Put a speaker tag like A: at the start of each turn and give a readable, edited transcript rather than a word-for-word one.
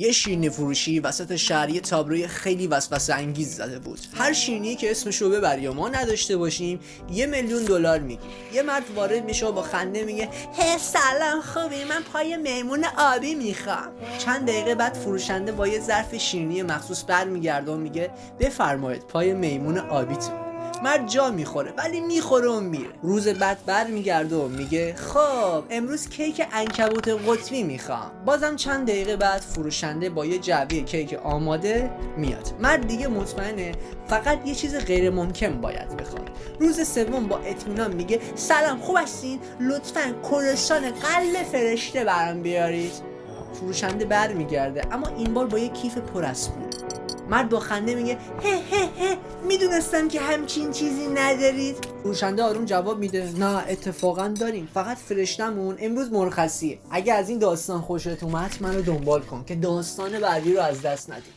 A: یه شیرینی فروشی وسط شهر یه تابلوی خیلی وسوسه انگیز زده بود. هر شیرینی که اسمشو ببری و ما نداشته باشیم $1,000,000 میگی. یه مرد وارد میشه و با خنده میگه هی سلام خوبی، من پای میمون آبی میخوام. چند دقیقه بعد فروشنده با یه ظرف شیرینی مخصوص برمیگرده و میگه بفرمایید پای میمون آبیتون. مرد جا میخوره ولی میخوره و میره. روز بعد برمیگرده و میگه خب امروز کیک عنکبوت قطبی میخوام. بازم چند دقیقه بعد فروشنده با یه جعبه کیک آماده میاد. مرد دیگه مطمئنه فقط یه چیز غیر ممکن باید بخواد. روز سوم با اطمینان میگه سلام خوب هستین، لطفاً کرسان قلب فرشته برام بیارید. فروشنده برمیگرده اما این بار با یه کیف پر از پول. مرد با خنده میگه هه میدونستم که همچین چیزی ندارید. فروشنده آروم جواب میده نه اتفاقا داریم، فقط فرشتمون امروز مرخصیه. اگه از این داستان خوشت اومد منو دنبال کن که داستان بعدی رو از دست ندی.